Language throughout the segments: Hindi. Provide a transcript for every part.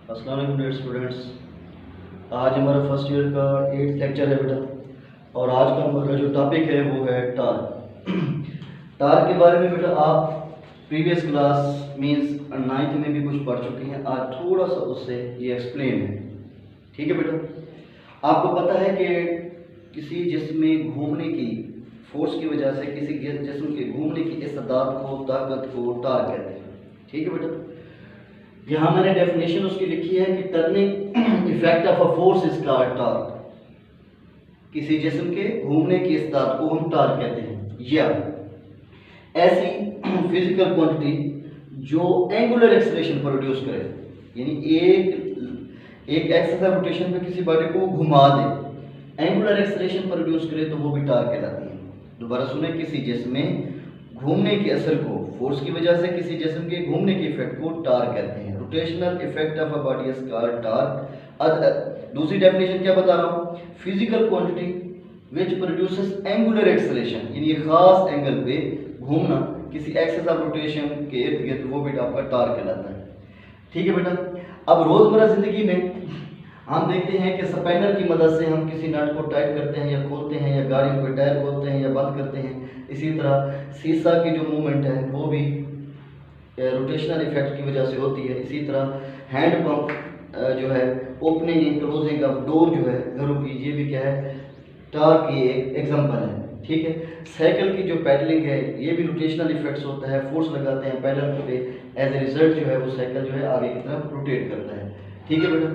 अस्सलाम वालेकुम डियर स्टूडेंट्स। आज हमारा फर्स्ट ईयर का 8th लेक्चर है बेटा, और आज का हमारा जो टॉपिक है वो है टार। टार के बारे में बेटा आप प्रीवियस क्लास मींस 9th में भी कुछ पढ़ चुके हैं। आज थोड़ा सा उससे ये एक्सप्लेन है, ठीक है बेटा। आपको पता है कि किसी जिस्म में घूमने की फोर्स की वजह से किसी जिस्म के घूमने की इस्तेदाद को, ताकत को टार कहते हैं, ठीक है बेटा। यहाँ मैंने डेफिनेशन उसकी लिखी है कि turning effect of a force is called torque. किसी जिस्म के घूमने की इस्तेदाद को हम टार्क कहते हैं, या ऐसी फिजिकल क्वांटिटी जो एंगुलर एक्सेलरेशन प्रोड्यूस करे, यानी एक एक्सिस ऑफ रोटेशन पे किसी बॉडी को घुमा दे, एंगुलर एक्सेलरेशन प्रोड्यूस करे तो वो भी टार्क कहलाती है। दोबारा सुने, किसी जिस्म में घूमने के असर को, फोर्स की वजह से किसी जिस्म के घूमने के इफेक्ट को टार्क कहते हैं। Rotational effect of a body is called torque. दूसरी डेफिनेशन क्या बता रहा हूँ, physical quantity which produces angular acceleration, यानी खास एंगल पे घूमना किसी एक्सिस ऑफ रोटेशन के इर्द गिर्द, वो भी आपका टार्क कहलाता है, ठीक है बेटा। अब रोजमर्रा जिंदगी में हम देखते हैं कि स्पैनर की मदद से हम किसी नट को टाइट करते हैं या खोलते हैं, या गाड़ी को टायर खोलते हैं या बंद करते हैं। इसी तरह शीशा की जो मूवमेंट है वो भी रोटेशनल इफेक्ट की वजह से होती है। इसी तरह हैंड पंप जो है, opening and closing of door जो है घरों की, ये भी क्या है, टार्क की एक एग्जांपल है, ठीक है। साइकिल की जो पैडलिंग है ये भी रोटेशनल इफेक्ट्स होता है, फोर्स लगाते हैं पैडल पे, एज ए रिजल्ट जो है वो साइकिल जो है आगे की तरफ रोटेट करता है, ठीक है बेटा।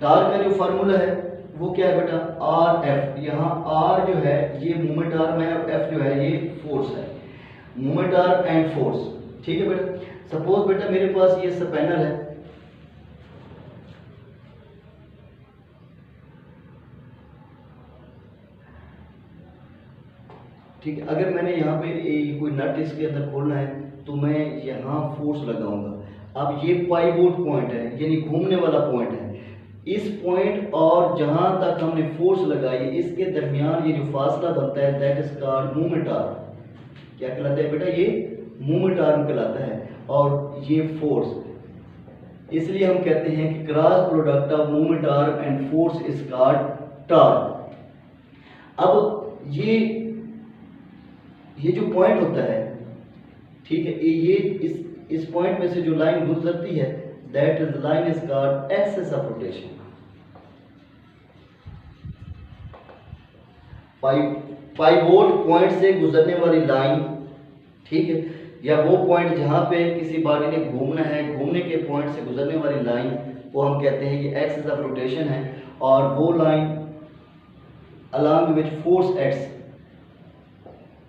टार्क का जो फार्मूला है वो क्या है बेटा, आर एफ। यहाँ आर जो है ये मूवमेंट आर्म है, और एफ जो है ये फोर्स है, मूवमेंट आर्म एंड फोर्स, ठीक है बेटा। सपोज बेटा मेरे पास ये स्पैनर है, ठीक है। अगर मैंने यहाँ पे कोई नट इसके अंदर खोलना है तो मैं यहाँ फोर्स लगाऊंगा। अब ये पाइवोट पॉइंट है, यानी घूमने वाला पॉइंट है। इस पॉइंट और जहां तक हमने फोर्स लगाई, इसके दरमियान ये जो फासला बनता है, that is called movement arm. क्या कहलाता है बेटा, ये मूवमेंट आर्म कहलाता है, और ये फोर्स। इसलिए हम कहते हैं कि cross product of movement arm and force is called torque. अब ये जो पॉइंट होता है, ठीक है, ये इस पॉइंट में से जो लाइन गुजरती है, that is line is called axis of rotation. Pivot point से गुजरने वाली लाइन, ठीक है, या वो पॉइंट जहां पे किसी बॉडी ने घूमना है, घूमने के पॉइंट से गुजरने वाली लाइन को हम कहते हैं ये एक्सिस ऑफ रोटेशन है। और वो line along which force acts,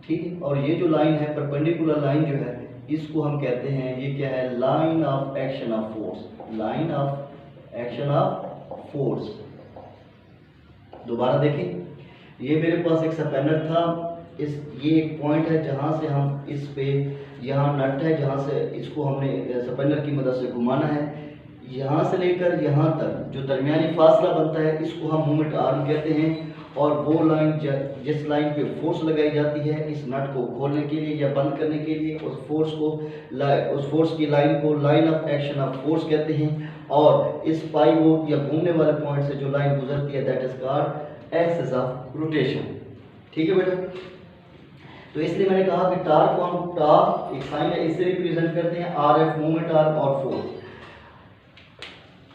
ठीक है। और ये जो लाइन है, परपेंडिकुलर लाइन जो है, इसको हम कहते हैं, ये क्या है, line of action of force, line of action of force. दोबारा देखें, ये मेरे पास एक स्पैनर था, ये एक पॉइंट है जहां से हम इस पे, यहाँ नट है जहां से इसको हमने स्पैनर की मदद से घुमाना है, यहाँ से लेकर यहाँ तक जो दरमियानी फासला बनता है, इसको हम मूवमेंट आर्म कहते हैं। और वो लाइन जिस लाइन पे फोर्स लगाई जाती है इस नट को खोलने के लिए या बंद करने के लिए, उस फोर्स की लाइन को line of action of force कहते हैं। और इस पाइवोट या घूमने वाले पॉइंट से जो लाइन गुजरती है, that is called axis of rotation, ठीक है बेटा। तो इसलिए मैंने कहा कि टार्क को हम टार्क एक साइन है, इससे रिप्रेजेंट करते हैं, आर एफ मूवमेंट आर्म और फोर्स।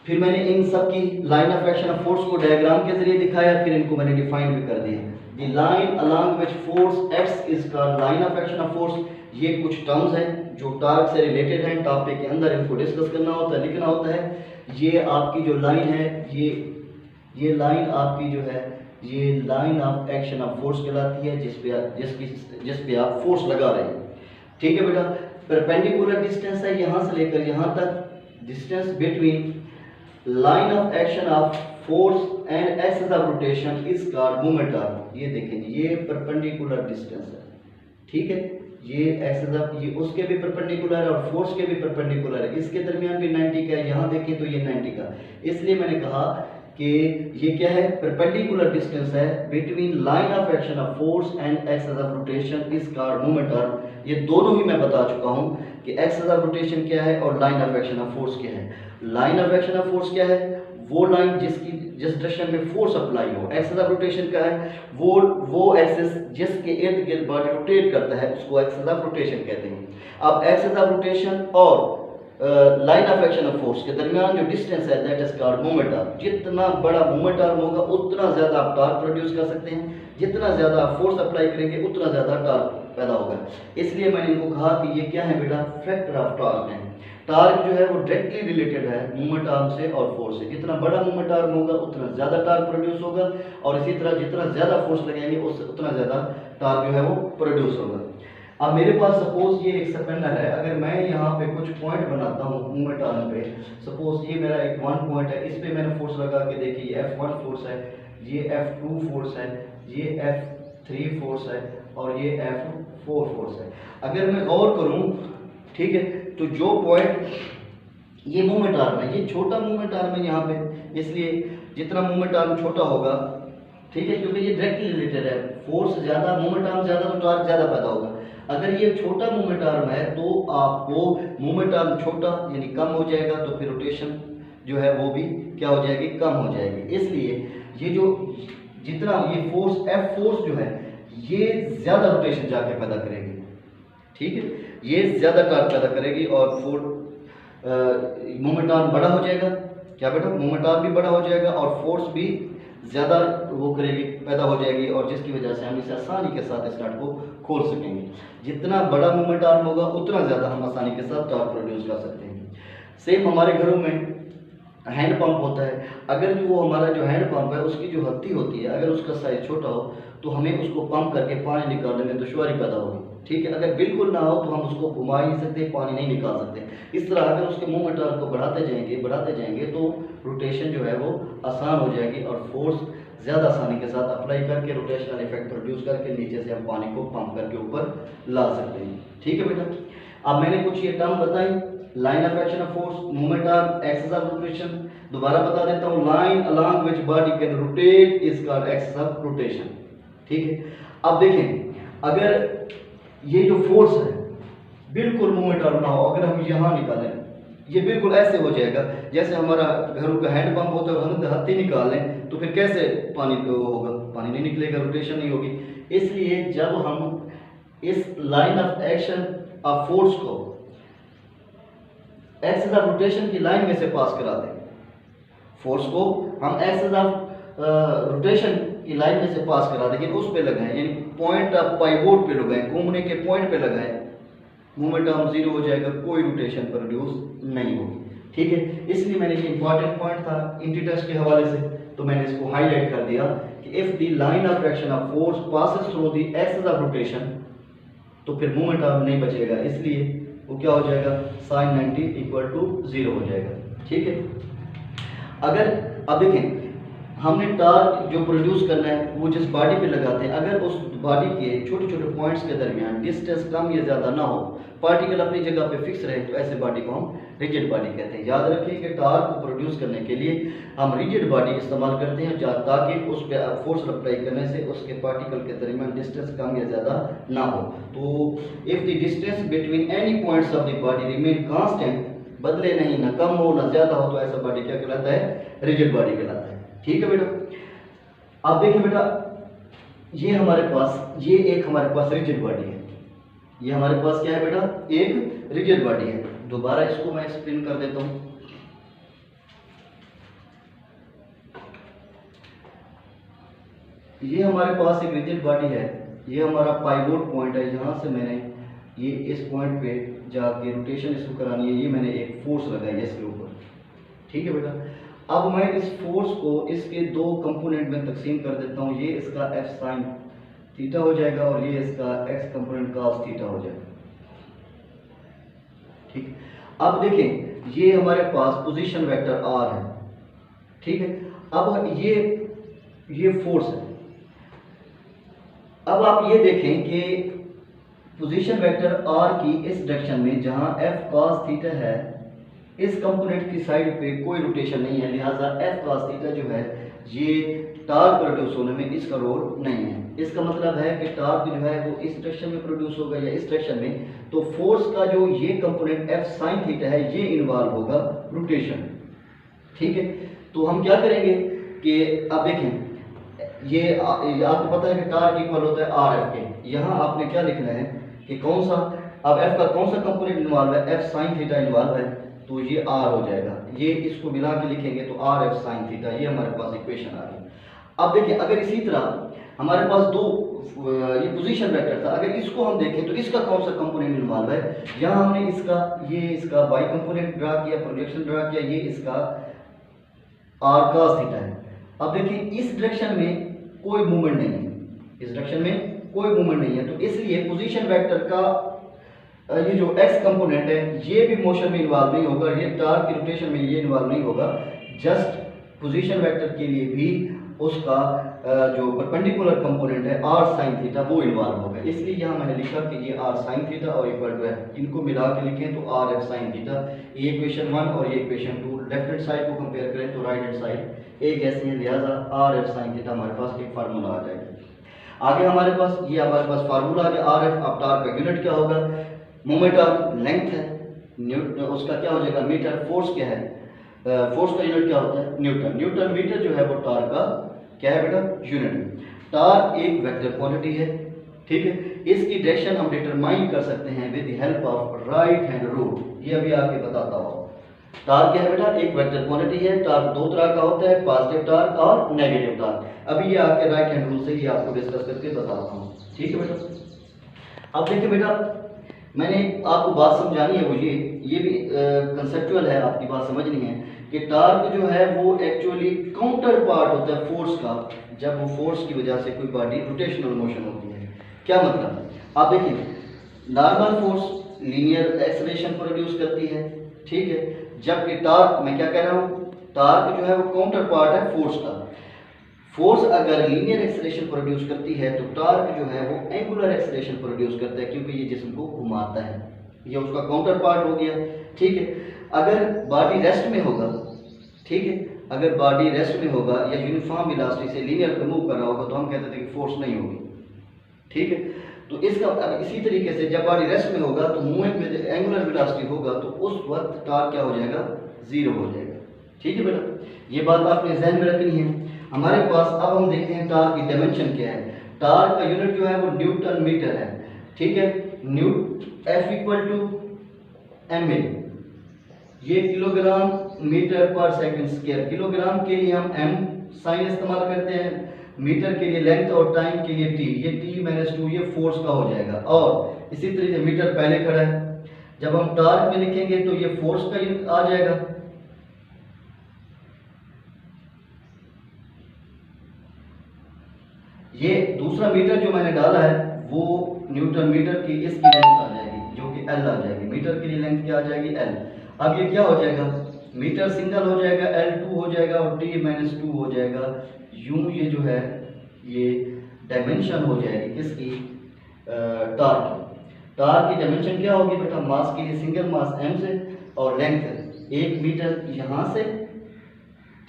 फिर मैंने इन सब की line of action of force को डायग्राम के जरिए दिखाया, फिर इनको मैंने डिफाइन भी कर दिया। The line along which force acts is called line of action of force. ये कुछ टर्म्स हैं जो टार्क से रिलेटेड हैं, टॉपिक के अंदर इनको डिस्कस करना होता है, लिखना होता है। ये आपकी जो लाइन है, ये लाइन आपकी जो है, ये line of action of force कहलाती है, जिस पे आप फोर्स लगा रहे हैं, ठीक है बेटा। परपेंडिकुलर डिस्टेंस है यहाँ से लेकर यहाँ तक, distance between line of action of force and axis of rotation is called movement arm. ये देखें, ये परपेंडिकुलर डिस्टेंस है, ठीक है, ये एक्सिस ऑफ, ये उसके भी परपेंडिकुलर है और फोर्स के भी परपेंडिकुलर है, इसके दरमियान भी 90 का है। यहाँ देखें तो ये 90 का। इसलिए मैंने कहा कि ये क्या है, परपेंडिकुलर डिस्टेंस है between line of action of force and axis of rotation is called moment arm. ये दोनों ही मैं बता चुका हूं कि एक्सिस ऑफ रोटेशन क्या है और line of action of force क्या है। Line of action of force क्या है, वो लाइन जिसकी जिस डायरेक्शन में फोर्स अप्लाई हो। एक्सिस ऑफ रोटेशन क्या है, वो एक्सिस जिसके इर्द गिर्द बॉडी रोटेट करता है उसको एक्सिस ऑफ रोटेशन कहते हैं। अब एक्सिस ऑफ रोटेशन और line of action of force के दरमियान जो डिस्टेंस है that is called moment arm. जितना बड़ा मोमेंट आर्म होगा उतना ज्यादा आप टॉर्क प्रोड्यूस कर सकते हैं, जितना ज्यादा आप फोर्स अप्लाई करेंगे उतना ज्यादा टॉर्क पैदा होगा। इसलिए मैंने इनको कहा कि ये क्या है बेटा, फैक्टर ऑफ टॉर्क है। टॉर्क जो है वो डायरेक्टली रिलेटेड है मूवमेंट आर्म से और फोर्स से। जितना बड़ा मूवमेंट आर्म होगा उतना ज्यादा टॉर्क प्रोड्यूस होगा, और इसी तरह जितना ज्यादा फोर्स लगाएंगे उससे उतना ज्यादा टॉर्क जो है वो प्रोड्यूस होगा। अब मेरे पास सपोज ये एक स्पेनर है, अगर मैं यहाँ पे कुछ पॉइंट बनाता हूँ मूवमेंट आर्म पे, सपोज ये मेरा एक 1 पॉइंट है, इस पे मैंने फोर्स लगा के देखिए ये F1 फोर्स है, ये F2 फोर्स है, ये F3 फोर्स है और ये F4 फोर्स है। अगर मैं गौर करूँ, ठीक है, तो जो पॉइंट ये मूवमेंट आर्म है, ये छोटा मूवमेंट आर्म है यहाँ पे, इसलिए जितना मूवमेंट आर्म छोटा होगा, ठीक है, क्योंकि ये डायरेक्टली रिलेटेड है, फोर्स ज्यादा मूवमेंट आर्म ज्यादा तो टॉर्क ज्यादा पैदा होगा। अगर ये छोटा मूवमेंट आर्म है तो आपको मूवमेंट आर्म छोटा यानी कम हो जाएगा, तो फिर रोटेशन जो है वो भी क्या हो जाएगी, कम हो जाएगी। इसलिए ये जो जितना ये फोर्स F फोर्स जो है ये ज्यादा रोटेशन जाके पैदा करेगी, ठीक है, ये ज्यादा टॉर्क पैदा करेगी और मूवमेंट आर्म बड़ा हो जाएगा। क्या बेटा, मूवमेंट आर्म भी बड़ा हो जाएगा और फोर्स भी ज्यादा वो करेगी, पैदा हो जाएगी, और जिसकी वजह से हम इसे आसानी के साथ इस नट को खोल सकेंगे। जितना बड़ा मूवमेंट आर्म होगा उतना ज्यादा हम आसानी के साथ टॉर्क प्रोड्यूस कर सकते हैं। सेम हमारे घरों में हैंड पंप होता है, अगर जो वो हमारा जो हैंड पंप है उसकी जो हत्ती होती है, अगर उसका साइज छोटा हो तो हमें उसको पंप करके पानी निकालने में दुश्वारी पैदा होगी, ठीक है। अगर बिल्कुल ना हो तो हम उसको घुमा ही नहीं सकते, पानी नहीं निकाल सकते। इस तरह अगर उसके मूवमेंट आर्म को बढ़ाते जाएंगे तो रोटेशन जो है वो आसान हो जाएगी और फोर्स ज़्यादा आसानी के साथ अप्लाई करके रोटेशनल इफेक्ट प्रोड्यूस करके नीचे से हम पानी को पंप करके ऊपर ला सकते हैं, ठीक है बेटा। अब मैंने कुछ ये टर्म बताई, line of action of force, movement arm, axis of rotation. दोबारा बता देता हूँ, line along which body can rotate is called axis of rotation, ठीक है। अब देखें, अगर ये जो फोर्स है बिल्कुल मूवमेंट आर्म ना हो, अगर हम यहाँ निकालें ये बिल्कुल ऐसे हो जाएगा जैसे हमारा घरों का हैंड पंप होता है, हम हत्ती निकाल लें तो फिर कैसे पानी होगा, पानी नहीं निकलेगा, रोटेशन नहीं होगी। इसलिए जब हम इस line of action of force को एक्सिस ऑफ रोटेशन की लाइन में से पास करा दें, फोर्स को हम एक्सिस ऑफ रोटेशन की लाइन में से पास करा दें, लेकिन उस पे लगाएं, यानी पॉइंट ऑफ पाइवोट पे लगाएं, घूमने के पॉइंट पे लगाएं, मूवमेंट आर्म जीरो हो जाएगा, कोई रोटेशन प्रोड्यूस नहीं होगी, ठीक है। इसलिए मैंने ये इंपॉर्टेंट पॉइंट था इंटी टेस्ट के हवाले से, तो मैंने इसको हाईलाइट कर दिया कि if the line of action of force passes through the axis of rotation, तो फिर मूवमेंट आर्म नहीं बचेगा, इसलिए वो क्या हो जाएगा, sin 90 = 0 हो जाएगा, ठीक है। अगर अब देखें, हमने टॉर्क जो प्रोड्यूस करना है वो जिस बॉडी पे लगाते हैं, अगर उस बॉडी के छोटे छोटे पॉइंट्स के दरमियान डिस्टेंस कम या ज़्यादा ना हो, पार्टिकल अपनी जगह पे फिक्स रहे, तो ऐसे बॉडी को हम रिजिड बॉडी कहते हैं। याद रखिए कि टॉर्क को प्रोड्यूस करने के लिए हम रिजिड बॉडी इस्तेमाल करते हैं, ताकि उस पर फोर्स अप्लाई करने से उसके पार्टिकल के दरमियान डिस्टेंस कम या ज़्यादा ना हो। तो if the distance between any points of the body remain constant, बदले नहीं, ना कम हो ना ज़्यादा हो, तो ऐसा बॉडी क्या कहलाता है, रिजिड बॉडी कहलाता है, ठीक है बेटा। अब देखिए बेटा, ये हमारे पास ये एक हमारे पास रिजिड बॉडी है, ये हमारे पास क्या है बेटा, एक रिजिड बॉडी है। दोबारा इसको मैं स्पिन कर देता हूं, ये हमारे पास एक रिजिड बॉडी है, ये हमारा पाइवोट पॉइंट है, यहां से मैंने ये इस पॉइंट पे जाके रोटेशन इसको करानी है, ये मैंने एक फोर्स लगाई है इसके ऊपर, ठीक है बेटा। अब मैं इस फोर्स को इसके दो कंपोनेंट में तकसीम कर देता हूँ, ये इसका F sin थीटा हो जाएगा और ये इसका X कंपोनेंट cos थीटा हो जाएगा, ठीक। अब देखें, ये हमारे पास पोजीशन वेक्टर R है, ठीक है। अब ये फोर्स है। अब आप ये देखें कि पोजीशन वेक्टर R की इस डायरेक्शन में जहां F cos थीटा है, इस कंपोनेंट की साइड पे कोई रोटेशन नहीं है, लिहाजा एफ cos थीटा जो है ये टार्क प्रोड्यूस होने में इसका रोल नहीं है। इसका मतलब है कि टार्क जो है वो इस डायरेक्शन में प्रोड्यूस होगा या इस डायरेक्शन में, तो फोर्स का जो ये कंपोनेंट एफ साइन थीटा है ये इन्वॉल्व होगा रोटेशन। ठीक है, तो हम क्या करेंगे कि अब देखें ये आपको पता है कि टार्क इक्वल होता है आर एफ के। यहाँ आपने क्या लिखना है कि कौन सा, अब एफ का कौन सा कंपोनेंट इन्वॉल्व है, एफ साइन थीटा इन्वॉल्व है, तो ये आर हो जाएगा। ये इसको मिला के लिखेंगे तो आर एफ साइन थीटा, ये हमारे पास इक्वेशन आ गई। अब देखिए अगर इसी तरह हमारे पास दो ये पोजीशन वेक्टर था, अगर इसको हम देखें तो इसका कौन सा कंपोनेंट इन्वॉल्व है, यहाँ हमने इसका वाई कंपोनेंट ड्रा किया, प्रोजेक्शन ड्रा किया, ये इसका आर cos थीटा है। अब देखिए इस डायरेक्शन में कोई मूवमेंट नहीं है, इस डायरेक्शन में कोई मूवमेंट नहीं है, तो इसलिए पोजीशन वेक्टर का ये जो x कंपोनेंट है ये भी मोशन में इन्वॉल्व नहीं होगा, ये टार्क की रोटेशन में ये इन्वॉल्व नहीं होगा। जस्ट पोजीशन वेक्टर के लिए भी उसका जो परपेंडिकुलर कंपोनेंट है r sin थीटा वो इन्वॉल्व होगा। इसलिए यहाँ मैंने लिखा कि ये r sin थीटा और इक्वल टू है, इनको मिला के लिखें तो r f sin थीटा। ये इक्वेशन 1 और ये इक्वेशन 2, लेफ्ट हैंड साइड को कंपेयर करें तो राइट हैंड साइड एक ऐसी है, लिहाजा r f sin थीटा हमारे पास एक फार्मूला आ जाएगा। आगे हमारे पास फार्मूला आ गया r f। अब टार्क का यूनिट क्या होगा, मोमेंट ऑफ लेंथ है, उसका क्या हो जाएगा मीटर। फोर्स क्या है, फोर्स का यूनिट क्या होता है न्यूटन। न्यूटन मीटर जो है वो टार्क का क्या है बेटा, यूनिट। टार्क एक वेक्टर क्वांटिटी है, ठीक है। इसकी डायरेक्शन हम डिटरमाइन कर सकते हैं with the help of right hand rule. ये अभी आपके बताता हूँ। टार्क क्या है बेटा, एक वेक्टर क्वांटिटी है। टार्क दो तरह का होता है, पॉजिटिव टार्क और नेगेटिव टार्क। अभी ये आपके राइट हैंड रूल से ही आपको डिस्कस करके बताता हूँ, ठीक है बेटा। अब देखिए बेटा, मैंने आपको बात समझानी है, वो ये भी कंसेप्चुअल है, आपकी बात समझनी है कि टार्क जो है वो एक्चुअली काउंटर पार्ट होता है फोर्स का, जब वो फोर्स की वजह से कोई बॉडी रोटेशनल मोशन होती है। क्या मतलब, आप देखिए normal force linear acceleration produce करती है, ठीक है, जबकि टार्क, मैं क्या कह रहा हूँ, टार्क जो है वो काउंटर पार्ट है फोर्स का। फोर्स अगर लीनियर एक्सेलरेशन प्रोड्यूस करती है तो टार्क जो है वो एंगुलर एक्सेलरेशन प्रोड्यूस करता है, क्योंकि ये जिस्म को घुमाता है, ये उसका काउंटर पार्ट हो गया, ठीक है। अगर बॉडी रेस्ट में होगा, ठीक है, अगर बॉडी रेस्ट में होगा या यूनिफॉर्म वेलोसिटी से लीनियर पे मूव कर रहा होगा तो हम कहते थे कि फोर्स नहीं होगी, ठीक है। तो इसका अब इसी तरीके से जब बॉडी रेस्ट में होगा तो मूवमेंट में एंगुलर वेलोसिटी होगा तो उस वक्त टार्क क्या हो जाएगा, जीरो हो जाएगा, ठीक है बेटा। ये बात आपने ध्यान में रखनी है। हमारे पास अब हम देखते हैं टार्क की डायमेंशन क्या है। टार्क का यूनिट जो है वो न्यूटन मीटर है, ठीक है। F equal to M A, ये kilogram metre per second square. Kilogram के लिए हम m साइन इस्तेमाल करते हैं, मीटर के लिए लेंथ और टाइम के लिए t, ये t-2 ये फोर्स का हो जाएगा। और इसी तरीके मीटर पहले खड़ा है, जब हम टार्क में लिखेंगे तो ये फोर्स का यूनिट आ जाएगा। ये दूसरा मीटर जो मैंने डाला है वो न्यूटन मीटर की इसकी लेंथ आ जाएगी जो कि L आ जाएगी। मीटर की लेंथ क्या आ जाएगी, L। अब ये क्या हो जाएगा, मीटर सिंगल हो जाएगा, L2 हो जाएगा और t-2 हो जाएगा। यूं ये जो है ये डायमेंशन हो जाएगी किसकी, टार्क की। टार्क की डायमेंशन क्या होगी बेटा, मास के लिए सिंगल मास m से और लेंथ 1 मीटर यहाँ से,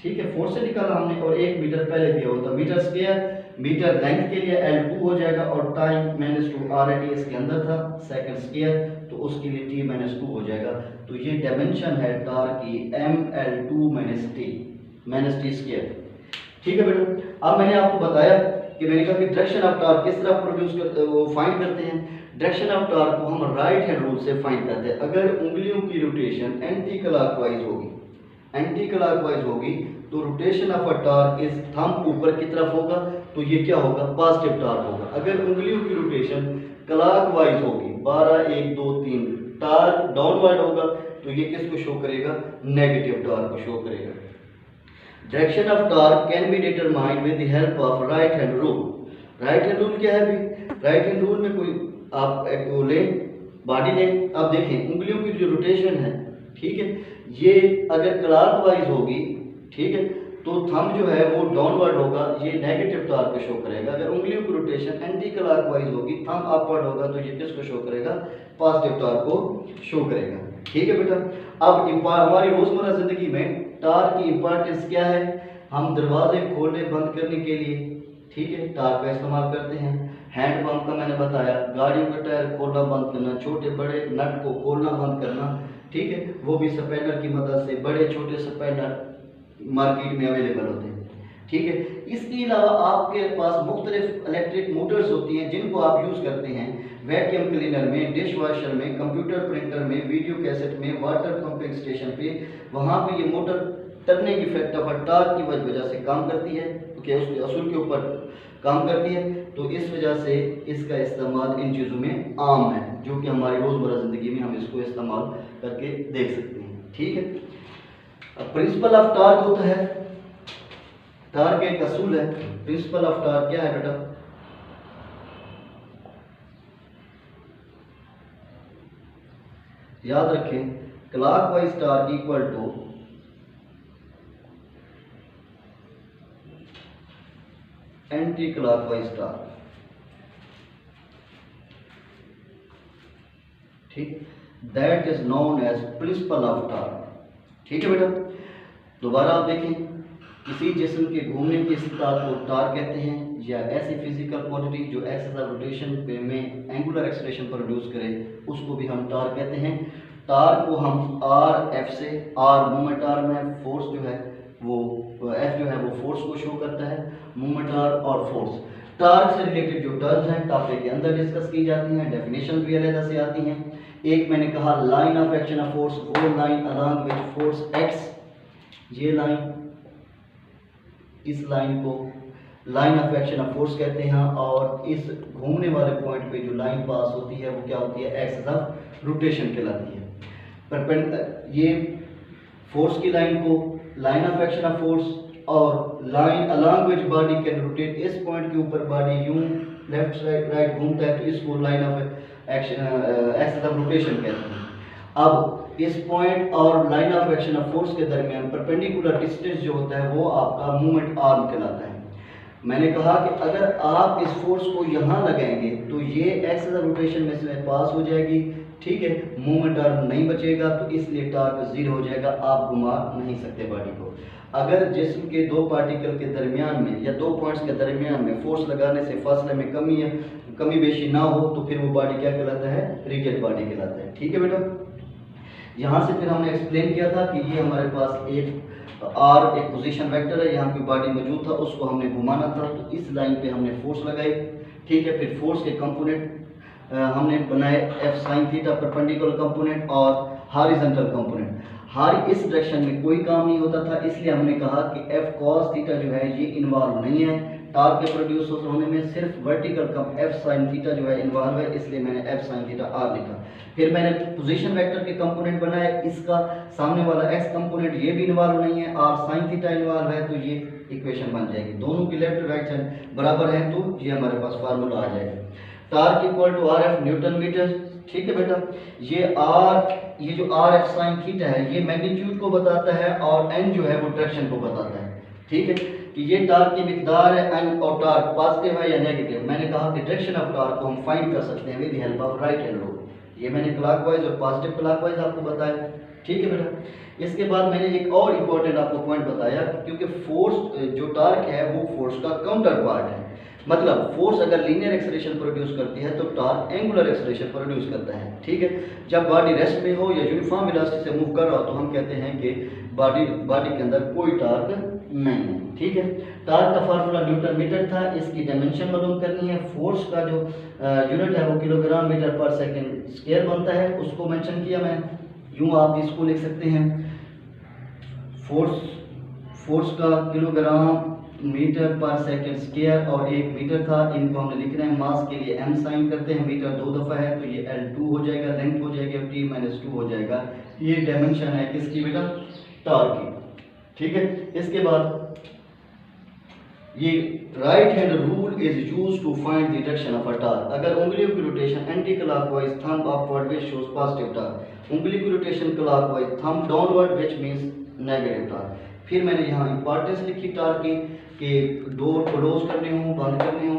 ठीक है, फोर्स से निकाला हमने, और 1 मीटर पहले दिया होता मीटर स्क्वायर। मीटर लेंथ के लिए L2 हो जाएगा और टाइम-2 ऑलरेडी इसके अंदर था सेकंड स्क्वायर, तो उसके लिए t-2 हो जाएगा। तो ये डायमेंशन है टार्क की mL2 - t स्क्वायर, ठीक है बेटा। अब मैंने आपको बताया कि मैंने कहा कि डायरेक्शन ऑफ टार्क किस तरह प्रोड्यूस करते वो फाइंड करते हैं। डायरेक्शन ऑफ टार्क को हम राइट हैंड रूल से फाइंड करते हैं। अगर उंगलियों की रोटेशन एंटी क्लॉकवाइज होगी, एंटी क्लॉकवाइज होगी तो रोटेशन ऑफ अ टार्क इस थंब ऊपर की तरफ होगा तो ये क्या होगा, पॉजिटिव टार्क होगा। अगर उंगलियों की रोटेशन क्लॉकवाइज होगी 12 1 2 3, टार्क डाउनवर्ड होगा तो ये किसको शो करेगा, नेगेटिव टार्क को शो करेगा। Direction of torque can be determined with the help of right hand rule. Right hand rule क्या है भाई, राइट हैंड रूल में कोई आप एक वो लें, बॉडी लें। अब देखें उंगलियों की जो रोटेशन है, ठीक है, ये अगर क्लॉकवाइज होगी, ठीक है, तो थंब जो है वो डाउनवर्ड होगा, ये नेगेटिव टार्क को शो करेगा। अगर उंगलियों की रोटेशन एंटी क्लॉकवाइज होगी, थंब अपवर्ड होगा तो ये किसको शो करेगा, पॉजिटिव टार्क को शो करेगा। ठीक है बेटा। अब हमारी रोजमर्रा जिंदगी में टार्क की इंपॉर्टेंस क्या है? हम दरवाजे खोलने बंद करने के लिए, ठीक है, टार्क का इस्तेमाल करते हैं। हैंड पंप का मैंने बताया, गाड़ियों का टायर खोलना बंद करना, छोटे बड़े नट को खोलना बंद करना, ठीक है, वो भी स्पैनर की मदद से। बड़े छोटे स्पैनर मार्केट में अवेलेबल होते हैं, ठीक है। इसके अलावा आपके पास मुख्तलिफ इलेक्ट्रिक मोटर्स होती हैं जिनको आप यूज़ करते हैं वैक्यूम क्लीनर में, डिश वॉशर में, कंप्यूटर प्रिंटर में, वीडियो कैसेट में, वाटर पंपिंग स्टेशन पे। वहाँ पे ये motor turning effect of torque की वजह से काम करती है, कि उसके असूल के ऊपर काम करती है। तो इस वजह से इसका इस्तेमाल इन चीज़ों में आम है, जो कि हमारी रोज़मर्रा ज़िंदगी में हम इसको इस्तेमाल करके देख सकते हैं, ठीक है। अब प्रिंसिपल ऑफ टार्क होता है, टार्क एक असूल है। प्रिंसिपल ऑफ टार्क क्या है बेटा? याद रखें, clockwise torque equal to anti clockwise torque, ठीक, that is known as principle of torque, ठीक है बेटा। दोबारा आप देखें, किसी जिस्म के घूमने की इस्तिताअत को टार्क कहते हैं, या ऐसी फिजिकल क्वांटिटी जो एक्सिस ऑफ रोटेशन पे में एंगुलर एक्सेलरेशन प्रोड्यूस करे उसको भी हम टार्क कहते हैं। टार्क को हम आर एफ से, आर मूवमेंट आर्म है, फोर्स जो है वो एफ जो है वो फोर्स को शो करता है, मूवमेंट आर्म और फोर्स। टार्क से रिलेटेड जो टर्म्स हैं टॉपिक के अंदर डिस्कस की जाती हैं, डेफिनेशन भी अलग से आती हैं। एक मैंने कहा line of action of force, वो line along which force acts, ये लाइन, इस लाइन को line of action of force कहते हैं। और इस घूमने वाले पॉइंट पे जो लाइन पास होती है वो क्या होती है? एक्सिस ऑफ रोटेशन कहलाती है। ये फोर्स की लाइन को line of action of force और line along which body can rotate, इस पॉइंट के ऊपर बॉडी यूं लेफ्ट राइट घूमता है तो इसको line of action axis of rotation कहते हैं। अब इस पॉइंट और line of action of force के दरमियान परपेंडिकुलर डिस्टेंस जो होता है वो आपका मूवमेंट आर्म कहलाता है। मैंने कहा कि अगर आप इस फोर्स को यहाँ लगाएंगे तो ये एक्सिस ऑफ रोटेशन में से पास हो जाएगी, ठीक है, मूवमेंट आर्म नहीं बचेगा, तो इसलिए टार्क जीरो हो जाएगा, आप घुमा नहीं सकते बॉडी को। अगर जिस्म के दो पार्टिकल के दरमियान में या दो पॉइंट्स के दरमियान में फोर्स लगाने से फासले में कमी बेशी ना हो तो फिर वो बॉडी क्या कहलाता है? रिजिड बॉडी कहलाता है, ठीक है बेटा। यहाँ से फिर हमने एक्सप्लेन किया था कि ये हमारे पास एक आर एक पोजीशन वेक्टर है, यहाँ पे बॉडी मौजूद था, उसको हमने घुमाना था, तो इस लाइन पे हमने फोर्स लगाई, ठीक है। फिर फोर्स के कंपोनेंट हमने बनाए F sine theta perpendicular component और हॉरिजॉन्टल कंपोनेंट। इस डायरेक्शन में कोई काम नहीं होता था, इसलिए हमने कहा कि एफ कॉस थीटा जो है ये इन्वॉल्व नहीं है टार्क के प्रोड्यूस होने में, सिर्फ वर्टिकल कम एफ साइन थीटा जो है इन्वॉल्व है, इसलिए मैंने एफ साइन थीटा आर लिखा। फिर मैंने पोजीशन वेक्टर के कंपोनेंट बनाए, इसका सामने वाला एक्स कंपोनेंट ये भी इन्वॉल्व नहीं है, आर साइन थीटा इन्वॉल्व है, तो ये इक्वेशन बन जाएगी। दोनों की लेफ्ट राइट साइड बराबर है तो ये हमारे पास फार्मूला आ जाएगा, torque equal to R F newton metre, ठीक है बेटा। ये जो आर एफ साइन थीटा है ये मैग्नीट्यूड को बताता है और एन जो है वो डायरेक्शन को बताता है, ठीक है, कि ये टार्क की मिकदार है, एन और टार्क पॉजिटिव है या नेगेटिव। मैंने कहा कि डायरेक्शन ऑफ टार्क को हम फाइंड कर सकते हैं with help of right hand rule, ये मैंने क्लॉकवाइज और पॉजिटिव क्लॉकवाइज आपको बताया, ठीक है बेटा। इसके बाद मैंने एक और इम्पोर्टेंट आपको पॉइंट बताया, क्योंकि फोर्स जो टार्क है वो फोर्स का काउंटर पार्ट है, मतलब फोर्स अगर लीनियर एक्सेलरेशन प्रोड्यूस करती है तो टार्क एंगुलर एक्सेलरेशन प्रोड्यूस करता है, ठीक है। जब बॉडी रेस्ट में हो या यूनिफॉर्म वेलोसिटी से मूव कर रहा हो तो हम कहते हैं कि बॉडी के अंदर कोई टार्क नहीं है, ठीक है। टार्क का फार्मूला न्यूटन मीटर था, इसकी डायमेंशन मालूम करनी है, फोर्स का जो यूनिट है वो किलोग्राम मीटर पर सेकेंड स्क्वायर बनता है, उसको मेंशन किया मैं, यूं आप इसको लिख सकते हैं, फोर्स का किलोग्राम मीटर पर सेकेंड स्क्वायर और 1 मीटर था, इनको हमने लिखना है, मास के लिए m साइन करते हैं, मीटर 2 दफ़ा है तो ये L2 हो जाएगा, लेंथ हो जाएगा t-2 हो जाएगा, ये डायमेंशन है किसकी बेटा? टार्क की, ठीक है। इसके बाद ये right hand rule is used to find the direction of a torque. अगर उंगलियों की rotation anti clockwise, thumb upward which shows positive torque, उंगली की rotation clockwise, thumb downward which means negative torque. फिर मैंने यहाँ इंपॉर्टेंस लिखी टार्क की कि डोर क्लोज करने हो बंद करने हो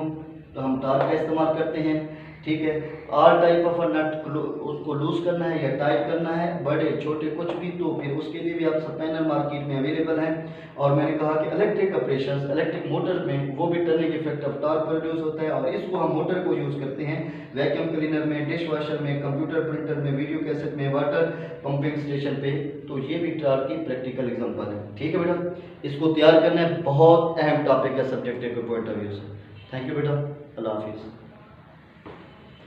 तो हम टार्क का इस्तेमाल करते हैं। ठीक है। आल टाइप ऑफ अ नट उसको लूज करना है या टाइट करना है, बड़े छोटे कुछ भी, तो फिर उसके लिए भी आप स्पैनर मार्केट में अवेलेबल हैं। और मैंने कहा कि इलेक्ट्रिक ऑपरेशंस, इलेक्ट्रिक मोटर में वो भी turning effect of torque produce होता है, और इसको हम मोटर को यूज़ करते हैं वैक्यूम क्लीनर में, डिश वॉशर में, कंप्यूटर प्रिंटर में, वीडियो कैसेट में, वाटर पंपिंग स्टेशन पे। तो ये भी टॉर्क की प्रैक्टिकल एग्जांपल है। ठीक है बेटा, इसको तैयार करना है, बहुत अहम टॉपिक है सब्जेक्ट के पॉइंट ऑफ व्यू से। थैंक यू बेटा, अल्लाह हाफिज़।